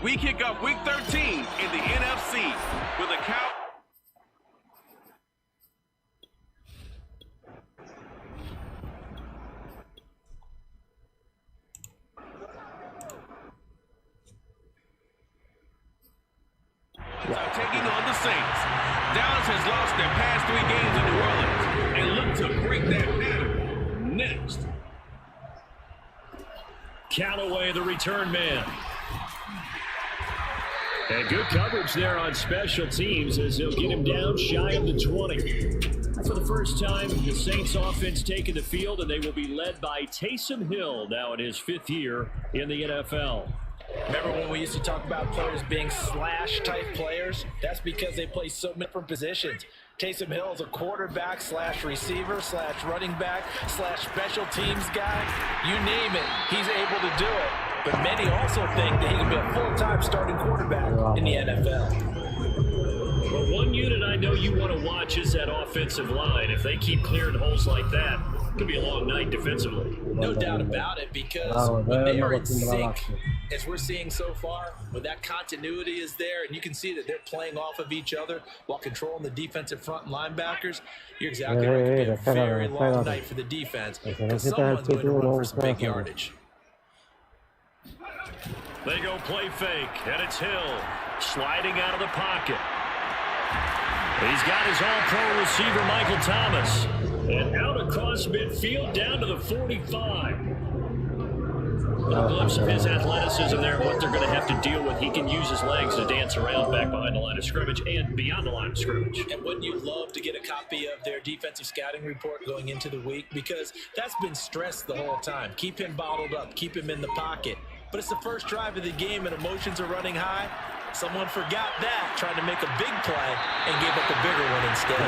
We kick off Week 13 in the NFC with a Cowboys. Are taking on the Saints. Dallas has lost their past 3 games in New Orleans and look to break that pattern next. Callaway, the return man. And good coverage there on special teams as he'll get him down shy of the 20. For the first time, the Saints offense taking the field, and they will be led by Taysom Hill now in his 5th year in the NFL. Remember when we used to talk about players being slash-type players? That's because they play so many different positions. Taysom Hill is a quarterback slash receiver slash running back slash special teams guy. You name it, he's able to do it. But many also think that he can be a full-time starting quarterback in the NFL. Well, one unit I know you want to watch is that offensive line. If they keep clearing holes like that, Could be a long night defensively. No doubt about it, because when they are in sync, as we're seeing so far, when that continuity is there, and you can see that they're playing off of each other while controlling the defensive front and linebackers, you're exactly right. It could be a very long night for the defense, because someone's going to run for some big yardage. They go play fake, and it's Hill sliding out of the pocket. He's got his all-pro receiver, Michael Thomas. And out across midfield down to the 45. A glimpse of his athleticism there and what they're going to have to deal with. He can use his legs to dance around back behind the line of scrimmage and beyond the line of scrimmage. And wouldn't you love to get a copy of their defensive scouting report going into the week? Because that's been stressed the whole time. Keep him bottled up. Keep him in the pocket. But it's the first drive of the game and emotions are running high. Someone forgot that, trying to make a big play and gave up a bigger one instead.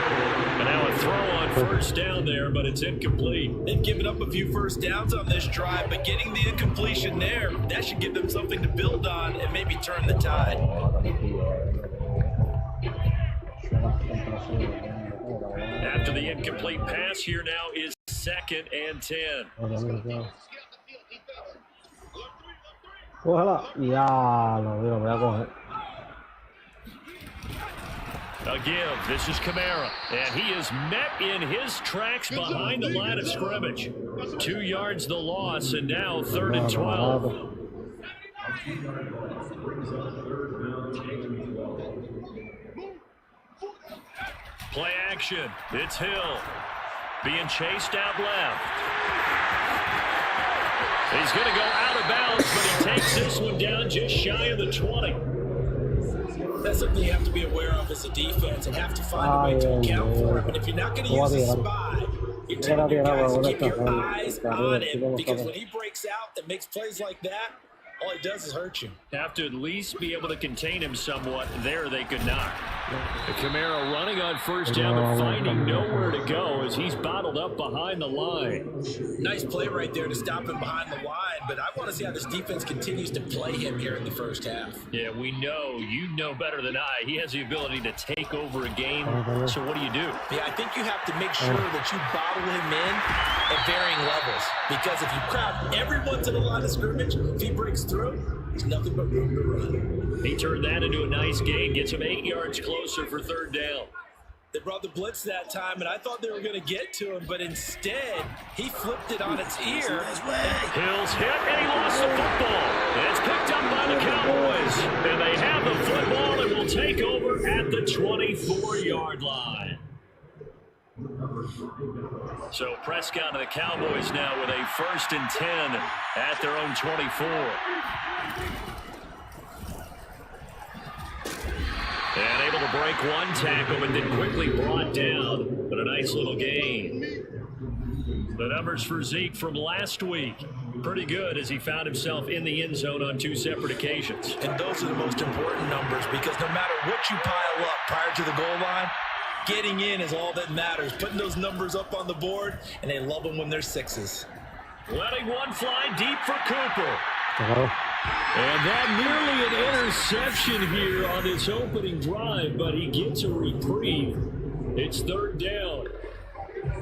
And now a throw on first down there, but it's incomplete. They've given up a few first downs on this drive, but getting the incompletion there, that should give them something to build on and maybe turn the tide. After the incomplete pass, here now is 2nd and 10. A give. This is Kamara, and he is met in his tracks behind the line of scrimmage. 2 yards the loss, and now 3rd and 12. Play action. It's Hill being chased out left. He's going to go out of bounds, but he takes this one down just shy of the 20. That's something you have to be aware of as a defense and have to find a way to account for it. But if you're not going to use a spy, you're telling your guys to keep your eyes on him, because when he breaks out and makes plays like that, all he does is hurt you. Have to at least be able to contain him somewhat. There they could not. The Kamara running on first down, but finding nowhere to go as he's bottled up behind the line. Nice play right there to stop him behind the line, but I want to see how this defense continues to play him here in the first half. Yeah, we know. You know better than I. He has the ability to take over a game. So what do you do? Yeah, I think you have to make sure that you bottle him in at varying levels, because if you crowd everyone to the line of scrimmage, if he breaks through, there's nothing but room to run. He turned that into a nice gain, gets him 8 yards closer for 3rd down. They brought the blitz that time, and I thought they were going to get to him, but instead, he flipped it on its ear. Hill's hit, and he lost the football. It's picked up by the Cowboys, and they have the football and will take over at the 24-yard line. So Prescott and the Cowboys now with a 1st and 10 at their own 24. And able to break one tackle, but then quickly brought down. But a nice little gain. The numbers for Zeke from last week, pretty good as he found himself in the end zone on 2 separate occasions. And those are the most important numbers, because no matter what you pile up prior to the goal line, getting in is all that matters. Putting those numbers up on the board, and they love them when they're 6s. Letting one fly deep for Cooper. And that nearly an interception here on this opening drive, but he gets a reprieve. It's 3rd down.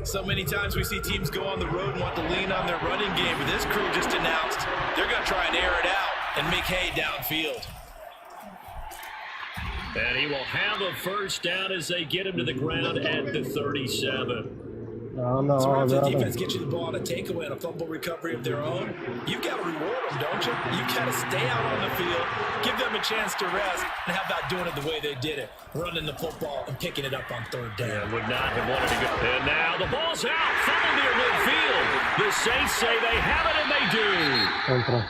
So many times we see teams go on the road and want to lean on their running game, but this crew just announced they're going to try and air it out and make hay downfield. And he will have a 1st down as they get him to the ground at the 37. So if the defense gets you the ball on a takeaway and a fumble recovery of their own, you've got to reward them, don't you? You've got to stay out on the field, give them a chance to rest, and how about doing it the way they did it, running the football and picking it up on 3rd down. Yeah, would not have wanted to go. And now the ball's out, fumble near midfield. The Saints say they have it, and they do.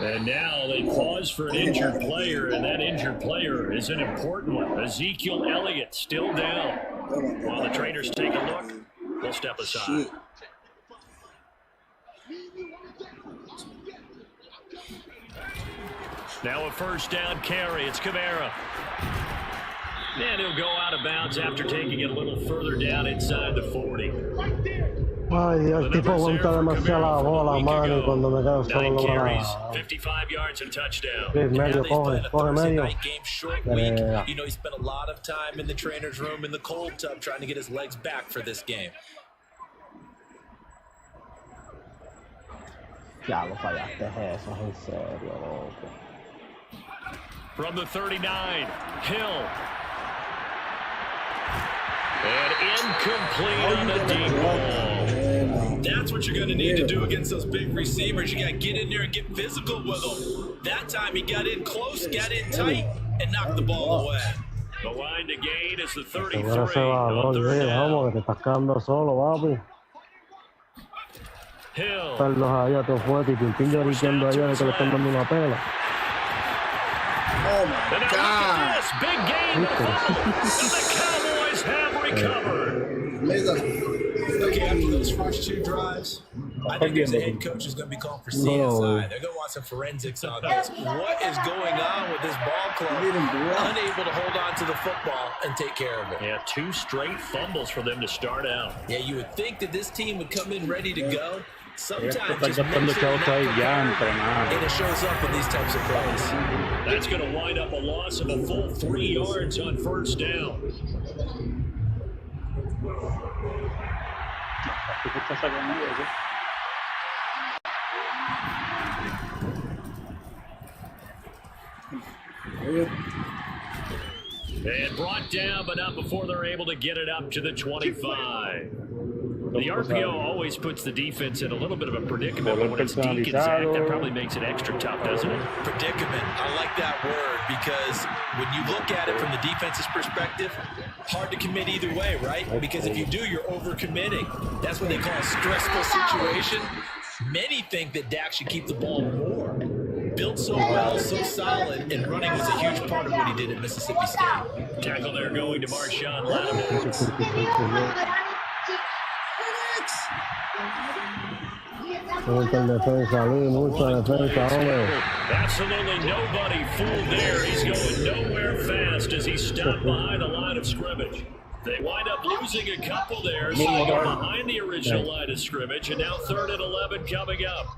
And now they pause for an injured player, and that injured player is an important one. Ezekiel Elliott still down. While the trainers take a look, we'll step aside. Now a 1st down carry. It's Kamara. And he'll go out of bounds after taking it a little further down inside the 40. Ay Dios, tipo aguanta demasiada bola, mano, cuando me quedo solo 9 carries, 55 yards and touchdown. Medio, coge medio. Game short week. You know, he spent a lot of time in the trainer's room in the cold tub trying to get his legs back for this game. Ya lo fallaste eso, en serio, loco. From the 39, Hill. And incomplete on the deep ball. That's what you're going to need to do against those big receivers. You got to get in there and get physical with them. That time he got in close, got in tight, and knocked the ball away. The line to gain is the 33. Vamos, que te estás quedando solo, papi. Hill. Carlos allá, todo fuerte y Tintín lloriqueando allá de que le están dando una pela. Oh my God! This big game, and the Cowboys have recovered. Okay, after those first two drives, I think there's a head coach who's going to be calling for CSI. They're going to want some forensics on this. What is going on with this ball club? Unable to hold on to the football and take care of it. Yeah, 2 straight fumbles for them to start out. Yeah, you would think that this team would come in ready to go. Sometimes just gastando chavos ya entrenado. and it shows up in these types of plays. That's going to wind up a loss of a full 3 yards on first down. And brought down, but not before they're able to get it up to the 25. The RPO always puts the defense in a little bit of a predicament, but when it's Deke and Zach, that probably makes it extra tough, doesn't it? Predicament. I like that word because when you look at it from the defense's perspective, hard to commit either way, right? Because if you do, you're overcommitting. That's what they call a stressful situation. Many think that Dak should keep the ball more. Built so well, so solid, and running was a huge part of what he did at Mississippi State. Tackle there going to Marshawn Lattimore. Absolutely nobody fooled there. He's going nowhere fast as he stopped behind the line of scrimmage. They wind up losing a couple there, so they go behind the original line of scrimmage, and now 3rd and 11 coming up.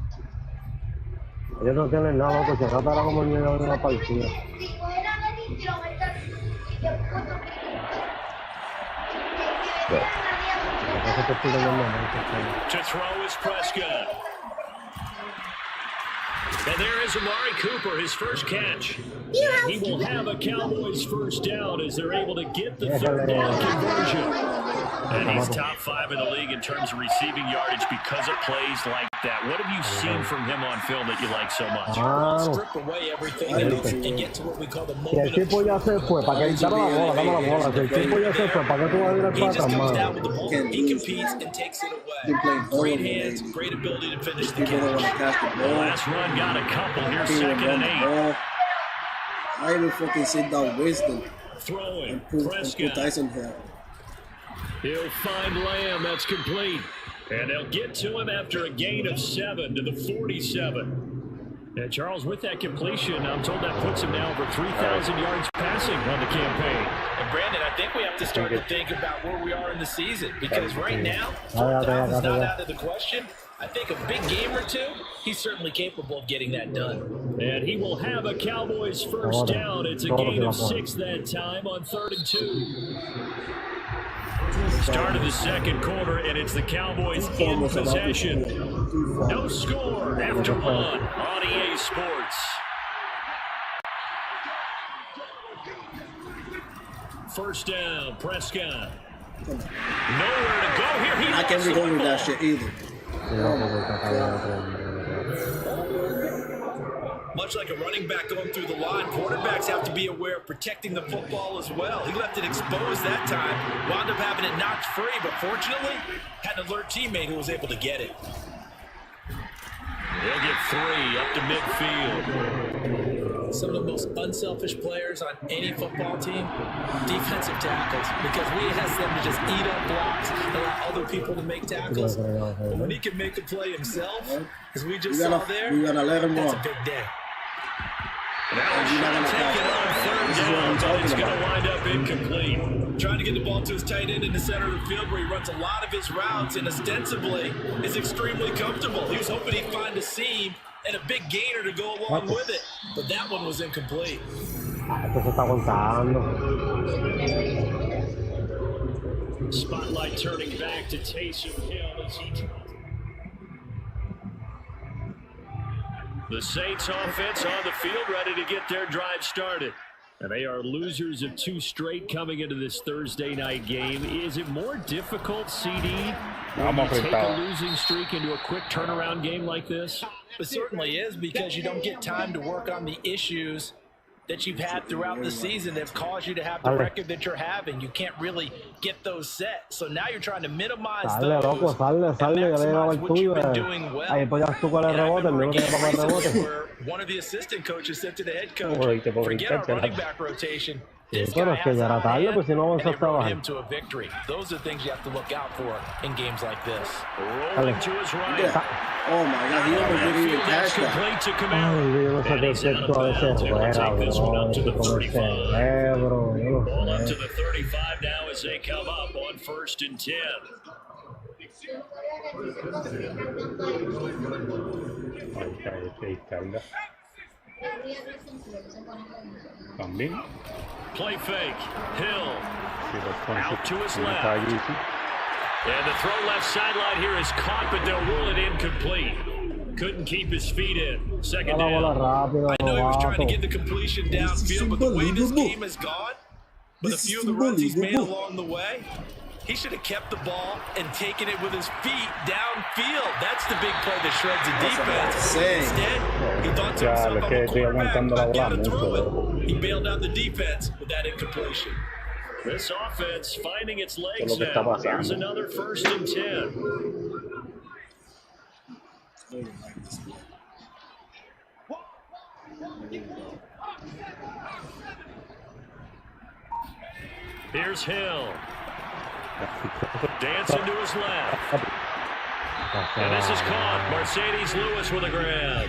Ellos no tienen nada, loco, se trata la comunidad de una partida. To throw is Prescott. And there is Amari Cooper, his first catch. And he will have a Cowboys first down as they're able to get the 3rd down conversion. And he's top 5 in the league in terms of receiving yardage because of plays like that. What have you seen from him on film that you like so much? Strip away everything and get to what we call the Si el moment tipo ya se fue, para que quitar la bola, dame la bola. Si el tipo ya se fue, ¿para qué tú vas a ir He para just atrás, comes down mano? with the ball. He competes and takes it away. Great hands, great ability to finish the catch. The last run got a couple here, 2nd and 8. I even fucking sit down Winston Throwing, and put Prescott. Tyson here. He'll find Lamb, that's complete. And they'll get to him after a gain of 7 to the 47. And Charles, with that completion, I'm told that puts him now over 3,000 yards passing on the campaign. And Brandon, I think we have to start to think about where we are in the season because right now, 4,000 is not out of the question. I think a big game or two, he's certainly capable of getting that done. And he will have a Cowboys first down. It's a gain of 6 that time on 3rd and 2. Start of the second quarter, and it's the Cowboys in possession. No score after 1 on EA Sports. First down, Prescott. Nowhere to go here. I can't be going with that shit either. Much like a running back going through the line, quarterbacks have to be aware of protecting the football as well. He left it exposed that time, wound up having it knocked free, but fortunately, had an alert teammate who was able to get it. They'll get 3 up to midfield. Some of the most unselfish players on any football team, defensive tackles, because we ask them to just eat up blocks, allow other people to make tackles. But when he can make a play himself, as we just saw there, we gotta let him that's walk. a big day. It's going to wind up incomplete. Trying to get the ball to his tight end in the center of the field where he runs a lot of his routes and ostensibly is extremely comfortable. He was hoping he'd find a seam and a big gainer to go along with it, but that one was incomplete. Esto se está aguantando. Spotlight turning back to Taysom Hill as he The Saints offense on the field, ready to get their drive started. And they are losers of 2 straight coming into this Thursday night game. Is it more difficult, CD, when you take a losing streak into a quick turnaround game like this? It certainly is, because you don't get time to work on the issues that you've had throughout the season that have caused you to have the record that you're having. You can't really get those set. So now you're trying to minimize those and maximize what you've been doing well. And I remember a game recently where one of the assistant coaches said to the head coach, forget our running back rotation. This guy has a hand, and it rode him to a victory. Those are things you have to look out for in games like this. Rolling to his right. Oh my God, he almost didn't even catch that. To and he's out of bounds. He'll take this one up to the 35. Ball up to the 35 now as they come up on 1st and 10. Play fake. Hill. Out to his left. And the throw left sideline here is caught, but they'll rule it incomplete. Couldn't keep his feet in. 2nd down. I know he was trying to get the completion downfield, but the way this game has gone, with a few of the runs he's made along the way, he should have kept the ball and taken it with his feet downfield. That's the big play that shreds the defense. Instead, he thought to himself, I'm a quarterback, I gotta throw it. He bailed out the defense with that incompletion. This offense finding its legs now. Here's another 1st and 10. Here's Hill. Dancing to his left. And this is caught. Mercedes Lewis with a grab.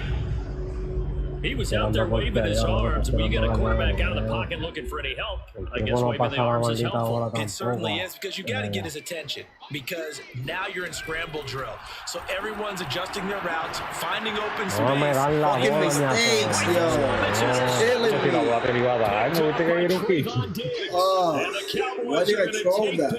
He was out there waving his arms. When you get a quarterback out of the pocket looking for any help, I guess waving the arms is helpful. It certainly is, because you got to get his attention, because now you're in scramble drill. So everyone's adjusting their routes, finding open space. Fucking mistakes, yo. Why did I throw that?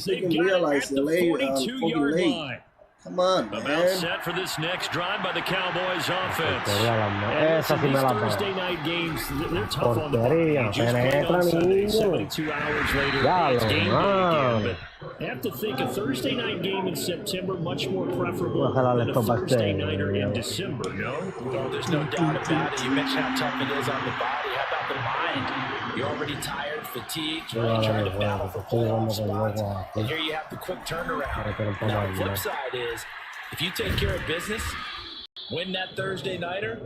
Didn't realize the fucking late. Come on, man. About set for this next drive by the Cowboys offense. And these Thursday night games, they're tough on the body. Just played on Sunday, 72 hours later, it's game day again. But I have to think a Thursday night game in September much more preferable than a Thursday nighter in December, no? Well, there's no doubt about it. You mentioned how tough it is on the body. How about the mind? You're already tired, fatigued, trying to battle for playoff spots. And here you have the quick turnaround. Now, the flip side is, if you take care of business, win that Thursday nighter,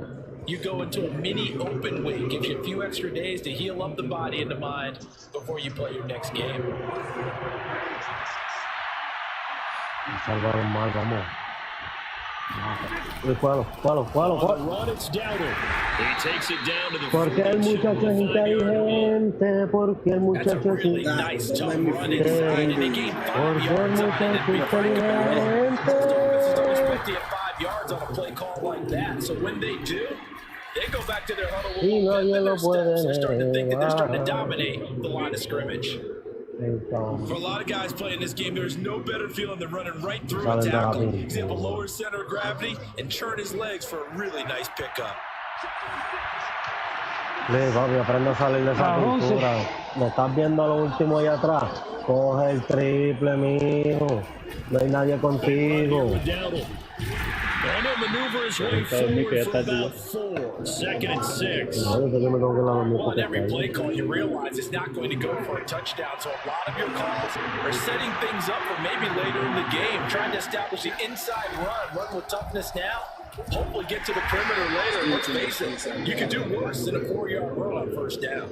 you go into a mini open week. Gives you a few extra days to heal up the body and the mind before you play your next game. Porque el muchacho es inteligente, porque el muchacho es inteligente, porque el muchacho es inteligente. 5 yards on a play call like that. So when they do, they go back to their huddle. They're starting to think that they're starting to dominate the line of scrimmage. For a lot of guys playing this game, there's no better feeling than running right through a tackle. He's able to lower his center of gravity and churn his legs for a really nice pickup. Lee, papi, aprende a salir de esa pintura. ¿Me estás viendo lo último ahí atrás? Coge el triple, mijo. No hay nadie contigo. Maneuver his way forward for about 4. 2nd and 6. Well, in every play call, you realize it's not going to go for a touchdown. So a lot of your calls are setting things up for maybe later in the game, trying to establish the inside run with toughness now. Hopefully get to the perimeter later. Let's face it, you can do worse than a 4-yard run on 1st down.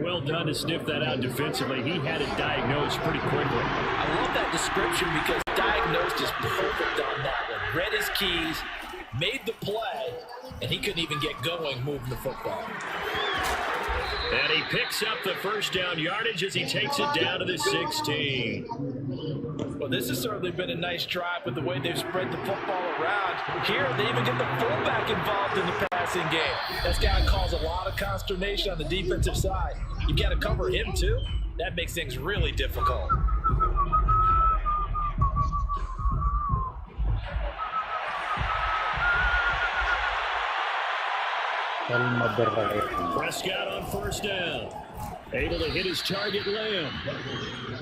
Well done to sniff that out defensively. He had it diagnosed pretty quickly. I love that description, because diagnosed is perfect on that one. Read his keys, made the play, and he couldn't even get going moving the football. And he picks up the 1st down yardage as he takes it down to the 16. Well, this has certainly been a nice drive with the way they've spread the football around. Here, they even get the fullback involved in the passing game. This guy caused a lot of consternation on the defensive side. You've got to cover him, too. That makes things really difficult. Prescott on first down. Able to hit his target, Lamb.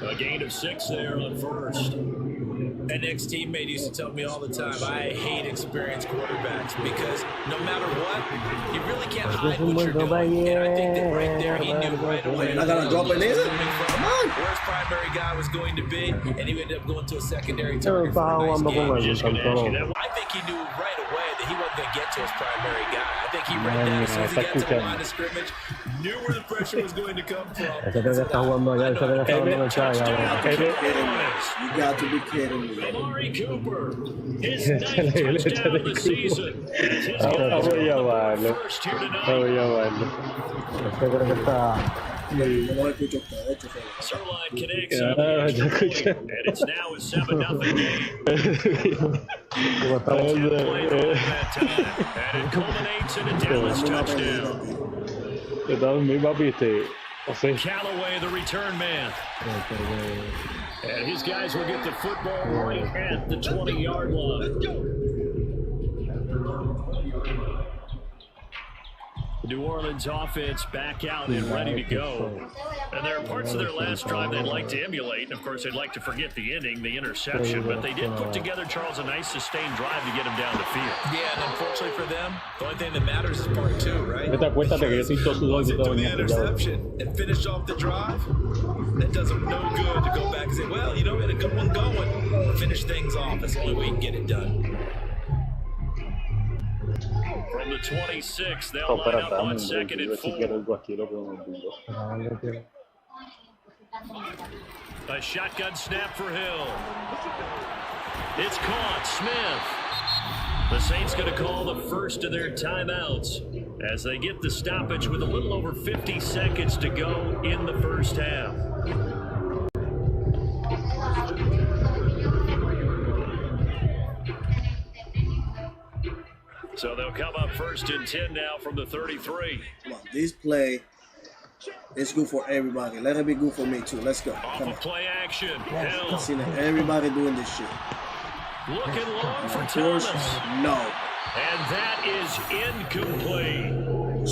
A gain of 6 there on first. An ex-teammate used to tell me all the time, I hate experienced quarterbacks because no matter what, you really can't hide what you're doing. And I think that right there, he knew right away where his primary guy was going to be, and he ended up going to a secondary target for a nice game. I think he knew right away that he wasn't going to get to his primary guy. I think he read that as soon as he got to the line of scrimmage, knew where the pressure was going to come from. You got to be kidding me. Amari Cooper, his 9th touchdown of the season. First here tonight. Sirline connects on the edge of the point, and it's now a 7-0 game. That time, and it culminates in a Dallas touchdown. Callaway, the return man. And his guys will get the football right at the 20-yard line. The New Orleans offense back out and ready to go. And there are parts of their last drive they'd like to emulate. And of course, they'd like to forget the ending, the interception. But they did put together, Charles, a nice sustained drive to get him down the field. Yeah, and unfortunately for them, the only thing that matters is part 2, right? Once they throw the interception and finish off the drive, that does them no good to go back and say, well, you know, we had a good one going. Finish things off. That's the only way you can get it done. From the 26, they'll line up on 2nd and 4. A shotgun snap for Hill. It's caught. Smith. The Saints going to call the first of their timeouts as they get the stoppage with a little over 50 seconds to go in the first half. So they'll come up 1st and 10 now from the 33. Come on, this play is good for everybody. Let it be good for me too. Let's go. Off of play action. Hill. See everybody doing this shit. Looking long for Thomas. No. And that is incomplete.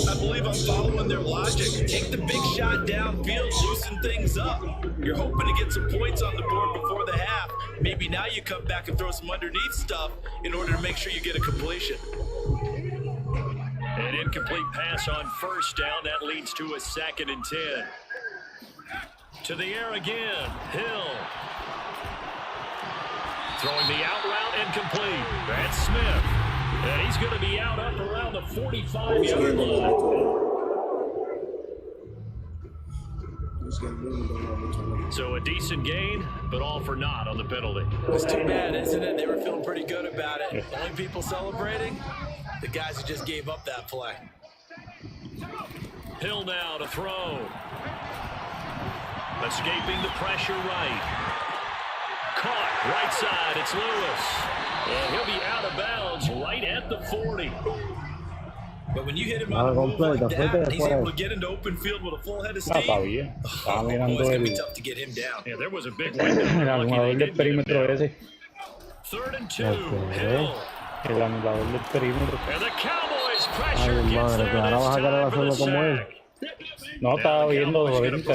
I believe I'm following their logic. Take the big shot downfield, loosen things up. You're hoping to get some points on the board before the half. Maybe now you come back and throw some underneath stuff in order to make sure you get a completion. An incomplete pass on first down. That leads to a 2nd and 10. To the air again. Hill. Throwing the out route incomplete. That's Smith. And he's going to be out up around the 45-yard line. So a decent gain, but all for naught on the penalty. It's too bad, isn't it? They were feeling pretty good about it. Only people celebrating? The guys who just gave up that play. Hill now to throw. Escaping the pressure right. Caught right side. It's Lewis. And he'll be out of bounds right at the 40. But when you hit him on a move like that, and he's able to get into open field with a full head of steam, it's going to be tough to get him down. Yeah, there was a big window. 3rd and 2. Hill. And the Cowboys pressure gets there this time for the sack. No, estaba viendo ahorita,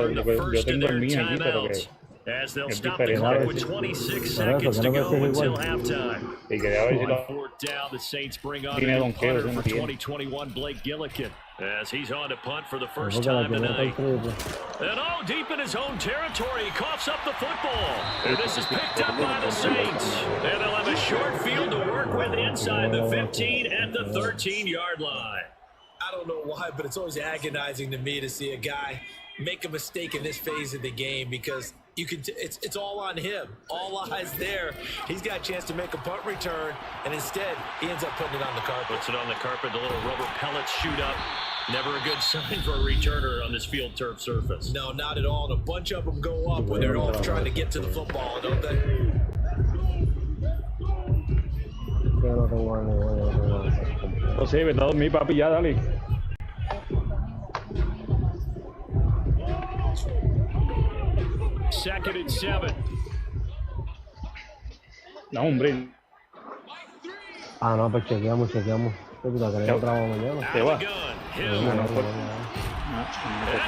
yo tengo el mío aquí, pero que as they'll stop the clock with 26 seconds to go until halftime. y quería ver si lo 4th down, the Saints bring on tiene a donqueo, punter no for tiene. 2021, Blake Gillikin, as he's on to punt for the first time tonight. And deep in his own territory, he coughs up the football. And this is picked up by the Saints. And they'll have a short field to work with inside the 15 at the 13-yard line. I don't know why, but it's always agonizing to me to see a guy make a mistake in this phase of the game because you can. It's all on him. All eyes there. He's got a chance to make a punt return, and instead he ends up putting it on the carpet. Puts it on the carpet. The little rubber pellets shoot up. Never a good sign for a returner on this field turf surface. No, not at all. And a bunch of them go up when they're all trying to get to the football, don't they? No sé, ¿verdad? Mi papi, ya, dale. Second and 7. No, hombre. Ah, no, pues chequeamos. puta, que yo trabajo mañana. Out of the gun. Hill. And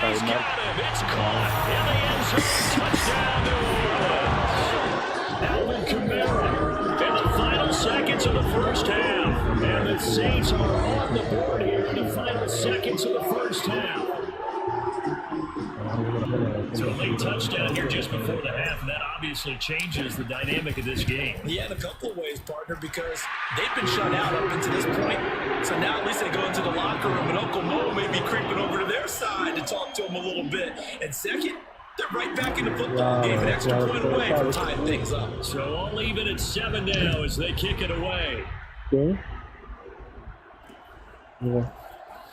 he's got him. It's caught in the end zone. Touchdown, New Orleans. Alvin Kamara in the final seconds of the first half. And the Saints are on the board here in the final seconds of the first half. So a late touchdown here just before the half, and that obviously changes the dynamic of this game. Yeah, in a couple of ways, partner, because they've been shut out up until this point. So now at least they go into the locker room, and Uncle Mo may be creeping over to their side to talk to them a little bit. And second, they're right back in the football game, an extra point away from tying things up. So all even at 7 now as they kick it away. ¿Quién?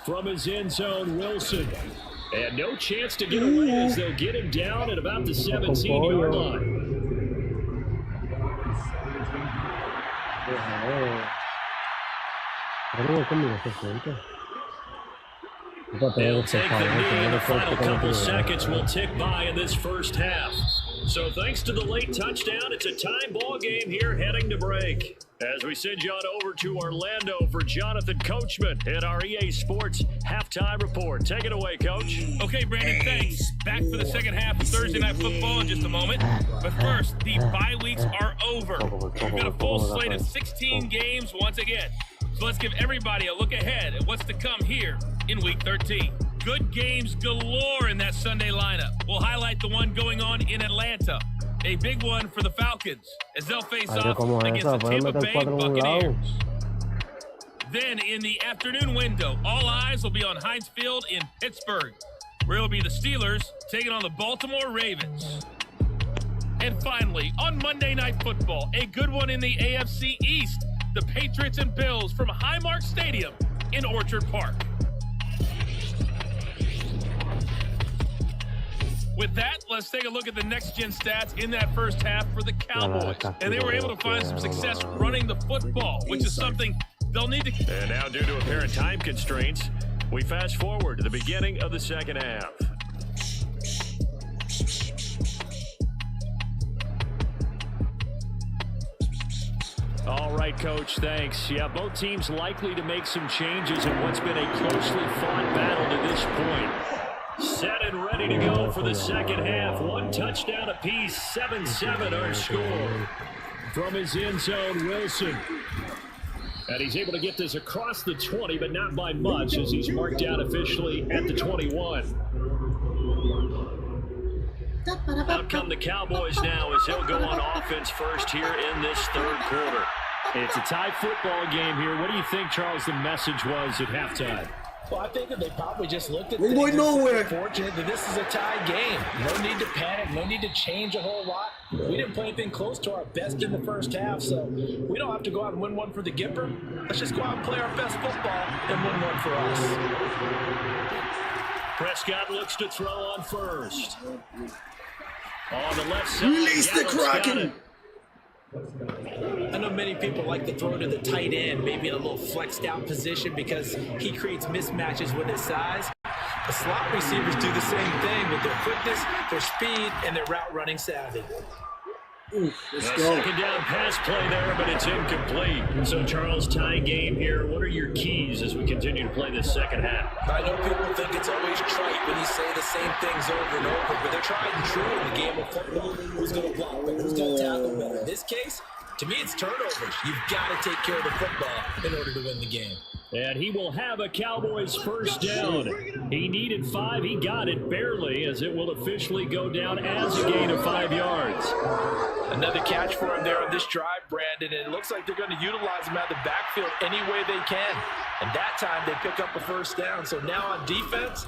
From his end zone, Wilson. And no chance to get away as they'll get him down at about the 17-yard line. They'll take the knee, and the final couple seconds will tick by in this first half. So thanks to the late touchdown, it's a time ball game here heading to break. As we send you on over to Orlando for Jonathan Coachman in our EA Sports halftime report. Take it away, Coach. Okay, Brandon, thanks. Back for the second half of Thursday Night Football in just a moment. But first, the bye weeks are over. We've got a full slate of 16 games once again. So let's give everybody a look ahead at what's to come here in Week 13. Good games galore in that Sunday lineup. We'll highlight the one going on in Atlanta. A big one for the Falcons as they'll face off against the Tampa Bay Buccaneers. Then in the afternoon window, all eyes will be on Heinz Field in Pittsburgh, where it'll be the Steelers taking on the Baltimore Ravens. And finally, on Monday Night Football, a good one in the AFC East, the Patriots and Bills from Highmark Stadium in Orchard Park. With that, let's take a look at the next-gen stats in that first half for the Cowboys. And they were able to find some success running the football, which is something they'll need to... And now, due to apparent time constraints, we fast forward to the beginning of the second half. All right, Coach, thanks. Yeah, both teams likely to make some changes in what's been a closely fought battle to this point. Set and ready to go for the second half. One touchdown apiece, 7-7 our score. From his end zone, Wilson. And he's able to get this across the 20, but not by much as he's marked down officially at the 21. Out come the Cowboys now as he'll go on offense first here in this third quarter. It's a tie football game here. What do you think, Charles, the message was at halftime? Well, I think that they probably just looked at things and said, fortunate that this is a tie game. No need to panic, no need to change a whole lot. We didn't play anything close to our best in the first half, so we don't have to go out and win one for the Gipper. Let's just go out and play our best football and win one for us. Prescott looks to throw on first. On the left side, release the Kraken. I know many people like to throw to the tight end, maybe in a little flexed out position because he creates mismatches with his size. The slot receivers do the same thing with their quickness, their speed, and their route running savvy. Let's go. Second down pass play there, but it's incomplete. So, Charles, tie game here. What are your keys as we continue to play this second half? I know people think it's always trite when you say the same things over and over, but they're tried and true in the game of football. Who's going to block better? Who's going to tackle better? In this case, to me, it's turnovers. You've got to take care of the football in order to win the game. And he will have a Cowboys first down. He needed 5. He got it barely as it will officially go down as a gain of 5 yards. Another catch for him there on this drive, Brandon, and it looks like they're going to utilize him out of the backfield any way they can. And that time they pick up a first down. So now on defense,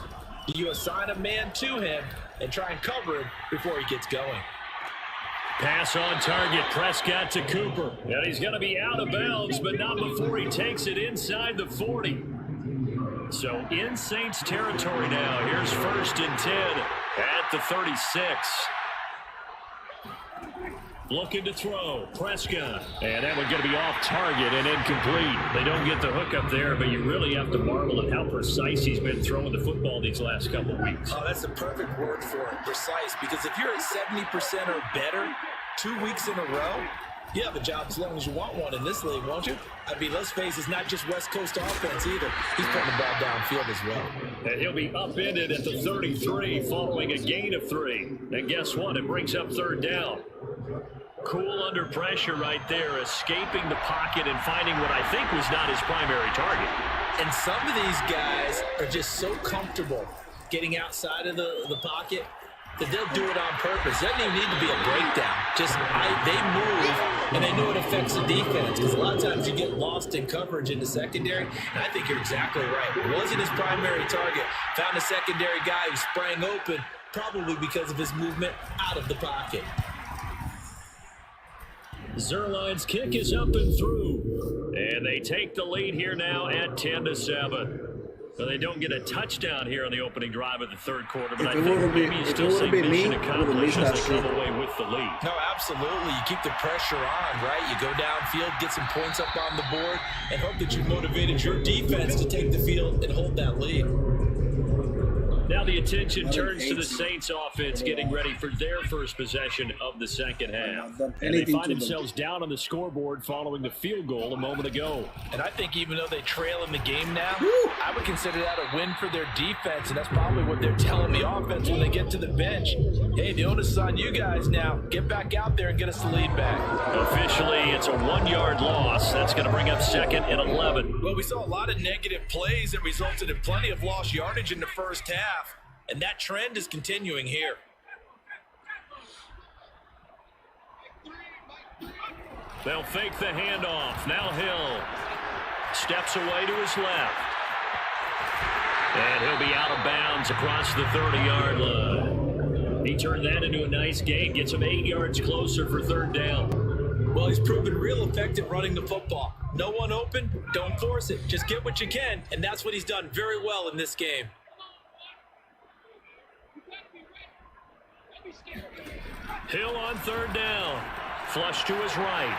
you assign a man to him and try and cover him before he gets going. Pass on target, Prescott to Cooper. And he's going to be out of bounds, but not before he takes it inside the 40. So in Saints territory now. Here's 1st and 10 at the 36. Looking to throw, Prescott. And that one's going to be off target and incomplete. They don't get the hook up there, but you really have to marvel at how precise he's been throwing the football these last couple of weeks. Oh, that's the perfect word for it, precise. Because if you're at 70% or better 2 weeks in a row, You have a job as long as you want one in this league, won't you? I mean, let's face it, it's not just West Coast offense either. He's putting the ball downfield as well. And he'll be upended at the 33 following a gain of 3. And guess what? It brings up 3rd down. Cool under pressure right there, escaping the pocket and finding what I think was not his primary target. And some of these guys are just so comfortable getting outside of the pocket that they'll do it on purpose. It doesn't even need to be a breakdown. Just they move, and they know it affects the defense. Because a lot of times you get lost in coverage in the secondary. And I think you're exactly right. It wasn't his primary target. Found a secondary guy who sprang open, probably because of his movement out of the pocket. Zerline's kick is up and through. And they take the lead here now at 10-7. So they don't get a touchdown here on the opening drive of the 3rd quarter, but I think maybe you still say mission accomplished as they come away with the lead. No, absolutely. You keep the pressure on, right? You go downfield, get some points up on the board, and hope that you motivated your defense to take the field and hold that lead. Now the attention turns to the Saints offense getting ready for their first possession of the second half. And they find themselves down on the scoreboard following the field goal a moment ago. And I think even though they trail in the game now, I would consider that a win for their defense, and that's probably what they're telling the offense when they get to the bench. Hey, the onus is on you guys now. Get back out there and get us the lead back. Officially, it's a 1-yard loss. That's going to bring up 2nd and 11. Well, we saw a lot of negative plays that resulted in plenty of lost yardage in the first half. And that trend is continuing here. They'll fake the handoff. Now Hill steps away to his left. And he'll be out of bounds across the 30-yard line. He turned that into a nice gain. Gets him 8 yards closer for 3rd down. Well, he's proven real effective running the football. No one open, don't force it. Just get what you can, and that's what he's done very well in this game. Hill on 3rd down. Flush to his right.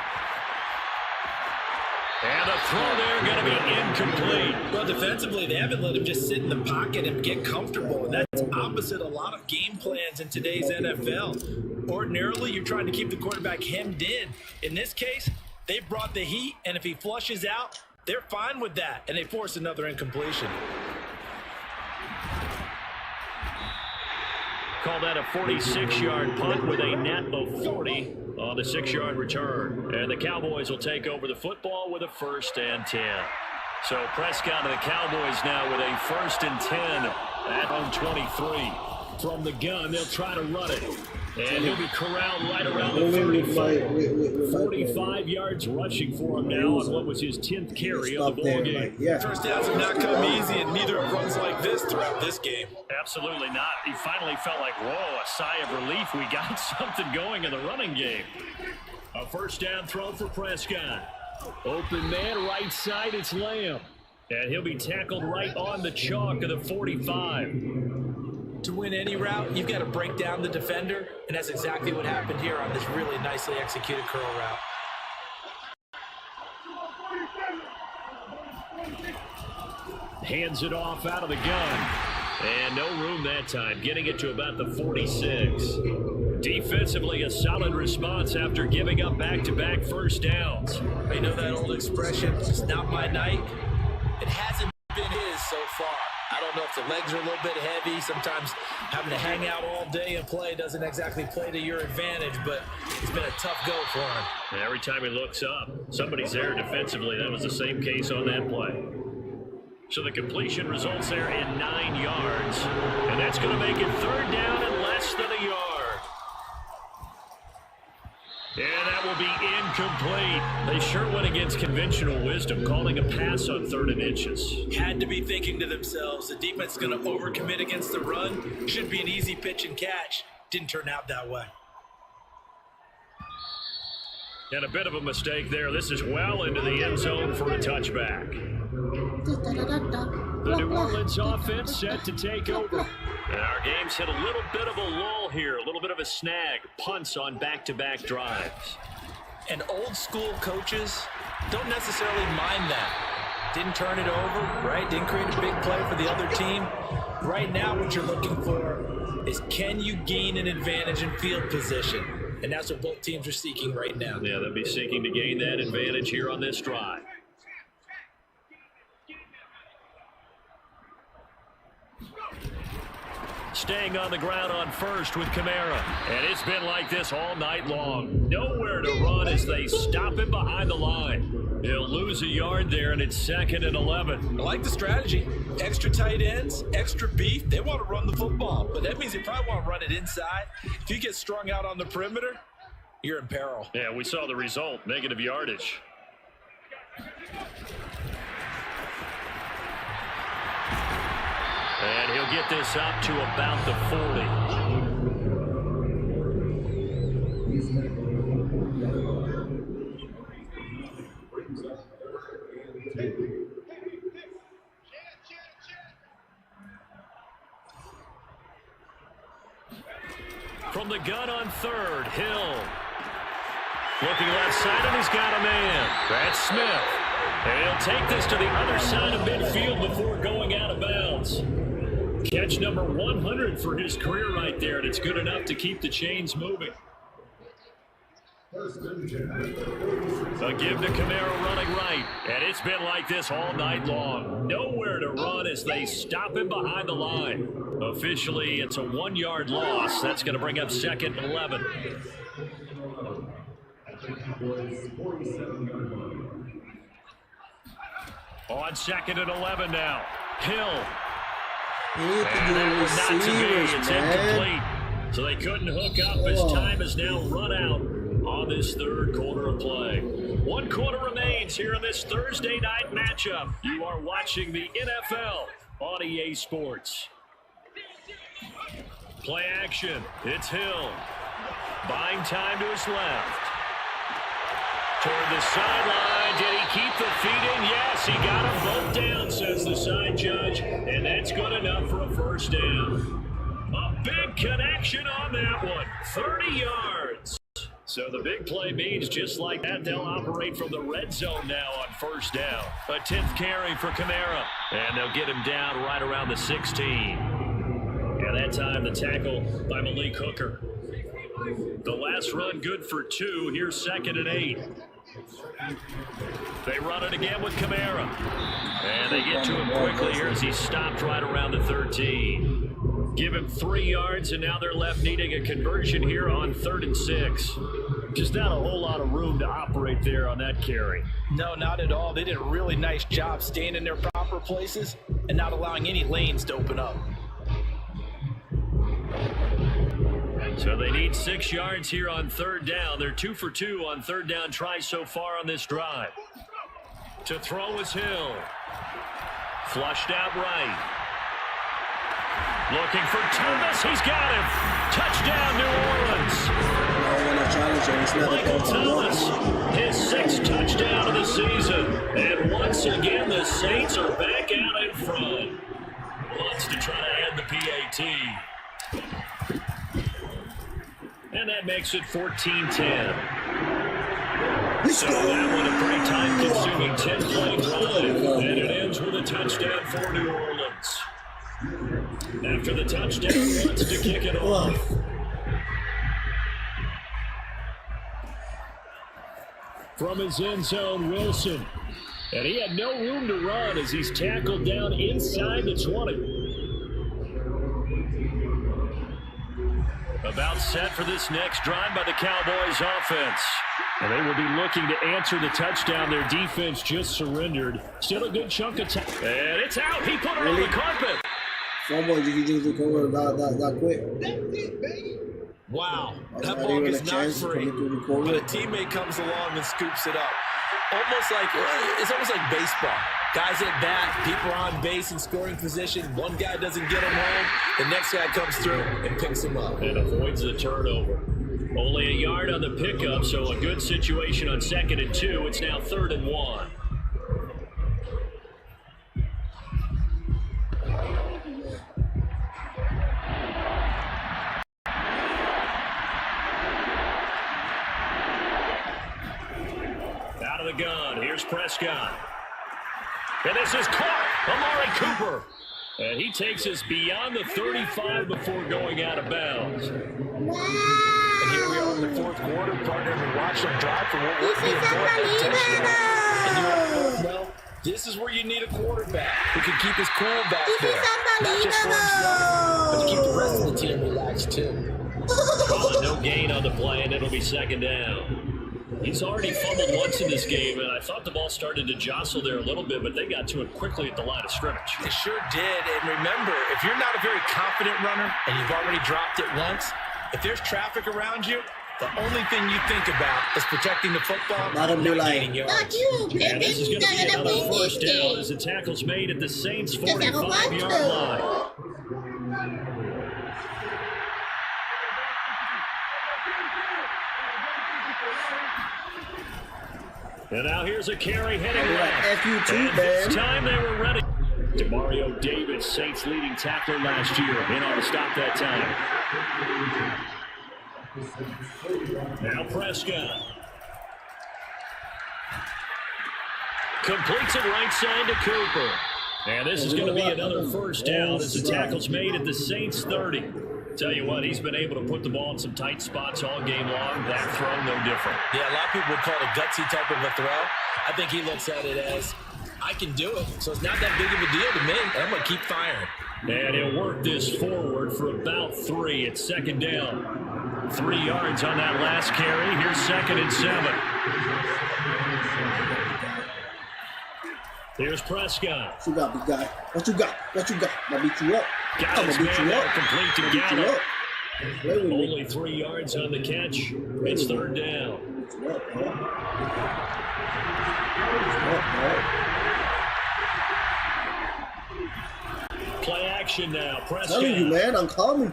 And a throw there going to be incomplete. Well, defensively, they haven't let him just sit in the pocket and get comfortable. And that's opposite a lot of game plans in today's NFL. Ordinarily, you're trying to keep the quarterback hemmed in. In this case, they brought the heat, and if he flushes out, they're fine with that, and they force another incompletion. Call that a 46-yard punt with a net of 40 on the 6-yard return. And the Cowboys will take over the football with a 1st and 10. So Prescott and the Cowboys now with a 1st and 10 at home 23. From the gun, they'll try to run it. And he'll be corralled right around the 35. 45 yards rushing for him now on what was his 10th carry of the ball game. First downs have not come easy, and neither have runs like this throughout this game. Absolutely not. He finally felt like, whoa, a sigh of relief. We got something going in the running game. A 1st down throw for Prescott. Open man, right side, it's Lamb. And he'll be tackled right on the chalk of the 45. To win any route, you've got to break down the defender, and that's exactly what happened here on this really nicely executed curl route. Hands it off out of the gun. And no room that time, getting it to about the 46. Defensively, a solid response after giving up back-to-back 1st downs. You know that old expression, it's not my night? It hasn't been his so far. I don't know if the legs are a little bit heavy. Sometimes having to hang out all day and play doesn't exactly play to your advantage, but it's been a tough go for him. And every time he looks up, somebody's there defensively. That was the same case on that play. So the completion results there in 9 yards, and that's going to make it 3rd down and less than a yard. And that will be incomplete. They sure went against conventional wisdom, calling a pass on 3rd and inches. Had to be thinking to themselves, the defense is going to overcommit against the run. Should be an easy pitch and catch. Didn't turn out that way. And a bit of a mistake there. This is well into the end zone for a touchback. The New Orleans offense set to take over. And our game's hit a little bit of a lull here, a little bit of a snag. Punts on back-to-back drives. And old school coaches don't necessarily mind that. Didn't turn it over, right? Didn't create a big play for the other team. Right now what you're looking for is, can you gain an advantage in field position? And that's what both teams are seeking right now. Yeah, they'll be seeking to gain that advantage here on this drive. Staying on the ground on first with Kamara. And it's been like this all night long. Nowhere to run as they stop him behind the line. He'll lose a yard there, and it's 2nd and 11. I like the strategy. Extra tight ends, extra beef. They want to run the football, but that means they probably want to run it inside. If you get strung out on the perimeter, you're in peril. Yeah, we saw the result, negative yardage. And he'll get this up to about the 40. From the gun on third, Hill. Looking left side, and he's got a man. That's Smith. And he'll take this to the other side of midfield before going out of bounds. Catch number 100 for his career right there, and it's good enough to keep the chains moving. A give to Kamara running right, and it's been like this all night long. Nowhere to run as they stop him behind the line. Officially, it's a 1-yard loss. That's going to bring up 2nd and 11. On 2nd and 11 now. Hill. And that was not to be. It's incomplete. So they couldn't hook up as time has now run out on this third quarter of play. 1 quarter remains here in this Thursday night matchup. You are watching the NFL on EA Sports. Play action. It's Hill. Buying time to his left. Toward the sideline. Did he keep the feet in? Yes, he got them both down, says the side judge. And that's good enough for a first down. A big connection on that one. 30 yards. So the big play means just like that, they'll operate from the red zone now on first down. A 10th carry for Kamara. And they'll get him down right around the 16. And that time the tackle by Malik Hooker. The last run good for 2. Here's 2nd and 8. They run it again with Kamara. And they get to him quickly here as he's stopped right around the 13. Give him 3 yards, and now they're left needing a conversion here on 3rd and 6. Just not a whole lot of room to operate there on that carry. No, not at all. They did a really nice job staying in their proper places and not allowing any lanes to open up. So they need 6 yards here on 3rd down. They're 2 for 2 on 3rd down tries so far on this drive. To throw is Hill. Flushed out right. Looking for Thomas. He's got him. Touchdown, New Orleans. Michael Thomas, his 6th touchdown of the season. And once again, the Saints are back out in front. Wants to try to end the PAT. And that makes it 14-10. So that one a pretty time-consuming 10-play drive. And it ends with a touchdown for New Orleans. After the touchdown, wants to kick it off. From his end zone, Wilson. And he had no room to run as he's tackled down inside the 20. About set for this next drive by the Cowboys offense. And they will be looking to answer the touchdown. Their defense just surrendered. Still a good chunk of time. And it's out. He put it on the carpet. Did you just recover that quick? Wow. That ball is not free. But a teammate comes along and scoops it up. It's almost like baseball. Guys at bat, people on base in scoring position. One guy doesn't get him home. The next guy comes through and picks him up. And avoids the turnover. Only a yard on the pickup, so a good situation on 2nd and 2. It's now 3rd and 1. Out of the gun. Here's Prescott. And this is caught. Amari Cooper. And he takes us beyond the 35 before going out of bounds. And here we are in the fourth quarter, partner, and watch them drive for what would be a touchdown. And you want to know, this is where you need a quarterback who can keep his cool back there. Not just for himself, but to keep the rest of the team relaxed, too. Well, no gain on the play, and it'll be second down. He's already fumbled once in this game, and I thought the ball started to jostle there a little bit, but they got to it quickly at the line of scrimmage. They sure did, and remember, if you're not a very confident runner and you've already dropped it once, if there's traffic around you, the only thing you think about is protecting the football, not gaining yards. And this is going to be another first down as the tackle's made at the Saints' 45-yard line. And now here's a carry heading left. And this time they were ready. Demario Davis, Saints leading tackler last year, in on to stop that time. Now Prescott. Completes it right side to Cooper. And this is going to be another first down as the tackle's made at the Saints' 30. Tell you what, he's been able to put the ball in some tight spots all game long. That throw, no different. Yeah, a lot of people would call it a gutsy type of a throw. I think he looks at it as, I can do it, so it's not that big of a deal to me. I'm going to keep firing. And he'll work this forward for about 3. It's second down. 3 yards on that last carry. Here's 2nd and 7. Here's Prescott. What you got, big guy? What you got? What you got? I'll beat you up. Got his man there, complete to Gallup. Only Only 3 yards on the catch. It's third down. Play action now. Prescott. Telling you, man, I'm coming.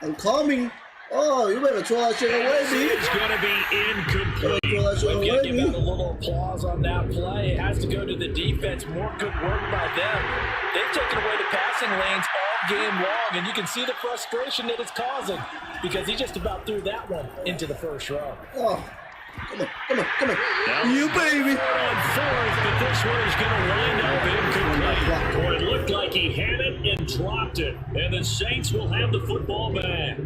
I'm coming. Oh, you better throw that shit away, B. It's going to be incomplete. We've got to give out a little applause on that play. It has to go to the defense. More good work by them. They've taken away the passing lanes all game long, and you can see the frustration that it's causing because he just about threw that one into the first row. Oh, come on. Now, you baby. On 4th, but this one is going to wind up incomplete. Boy, it looked like he had it and dropped it, and the Saints will have the football back.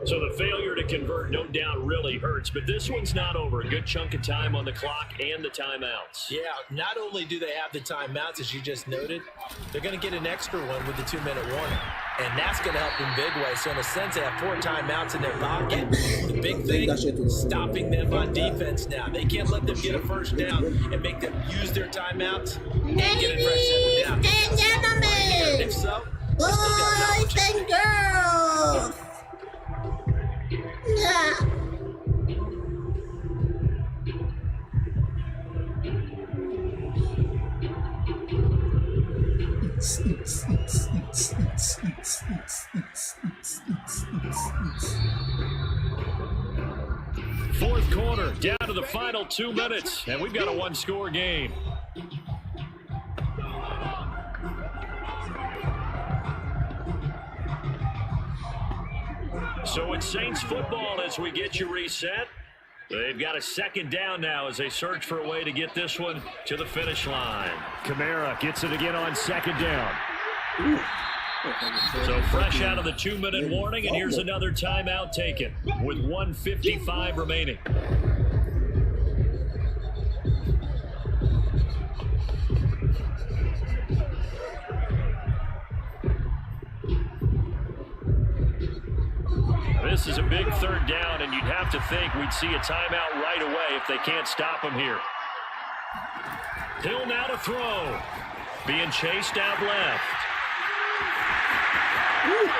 So the failure to convert, no doubt, really hurts. But this one's not over. A good chunk of time on the clock and the timeouts. Yeah, not only do they have the timeouts, as you just noted, they're going to get an extra one with the 2-minute warning. And that's going to help in big way. So in a sense, they have 4 timeouts in their pocket. The big thing, stopping them on defense now. They can't let them get a first down and make them use their timeouts and get a fresh 7 down. If so, boys and girls. Yeah. Fourth quarter, down to the final 2 minutes, and we've got a 1-score game. So it's Saints football as we get you reset. They've got a second down now as they search for a way to get this one to the finish line. Kamara gets it again on second down. So fresh out of the 2-minute warning, and here's another timeout taken with 1:55 remaining. This is a big third down, and you'd have to think we'd see a timeout right away if they can't stop him here. Hill now to throw. Being chased out left.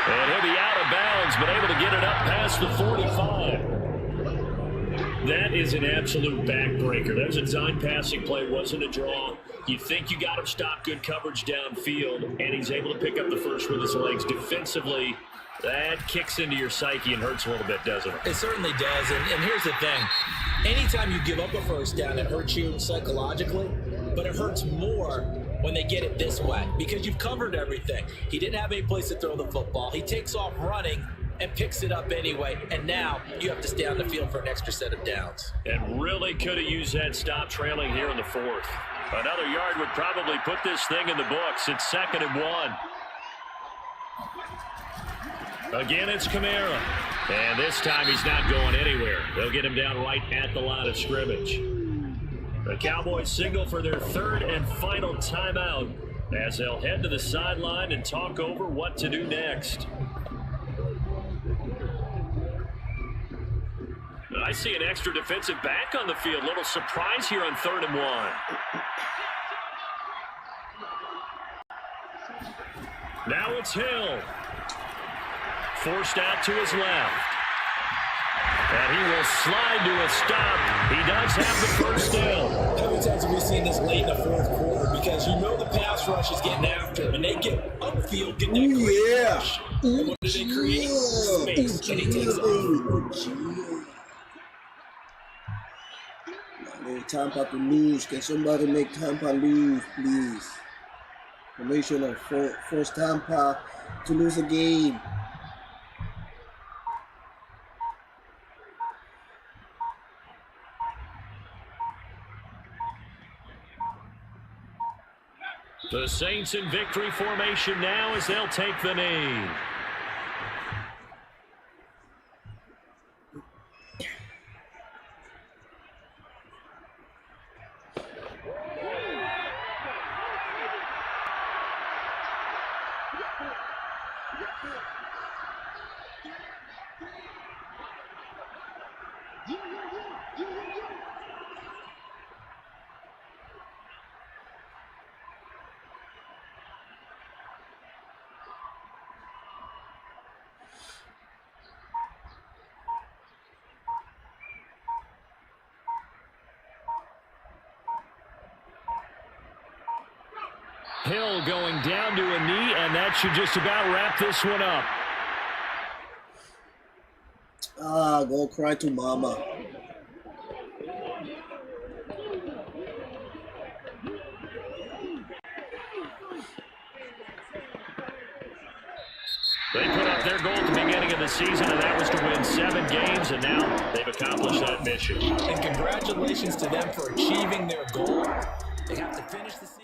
And he'll be out of bounds, but able to get it up past the 45. That is an absolute backbreaker. That was a design passing play, wasn't a draw. You think you got him stopped, good coverage downfield, and he's able to pick up the first with his legs. Defensively, that kicks into your psyche and hurts a little bit, doesn't it? It certainly does, and here's the thing. Anytime you give up a first down, it hurts you psychologically, but it hurts more when they get it this way because you've covered everything. He didn't have any place to throw the football. He takes off running and picks it up anyway, and now you have to stay on the field for an extra set of downs. And really could have used that stop trailing here in the fourth. Another yard would probably put this thing in the books. It's 2nd and 1. Again, it's Kamara. And this time he's not going anywhere. They'll get him down right at the line of scrimmage. The Cowboys signal for their third and final timeout as they'll head to the sideline and talk over what to do next. I see an extra defensive back on the field. Little surprise here on 3rd and 1. Now it's Hill. Forced out to his left. And he will slide to a stop. He does have the first down. How many times have we seen this late in the 4th quarter? Because you know the pass rush is getting after him, and they get upfield, get that quick rush. And what do they create? Space. And he takes off. Tampa to lose. Can somebody make Tampa lose, please? Formation of force Tampa to lose a game. The Saints in victory formation now as they'll take the knee. Hill going down to a knee, and that should just about wrap this one up. Go cry to mama. They put up their goal at the beginning of the season, and that was to win 7 games, and now they've accomplished that mission. And congratulations to them for achieving their goal. They have to finish the season.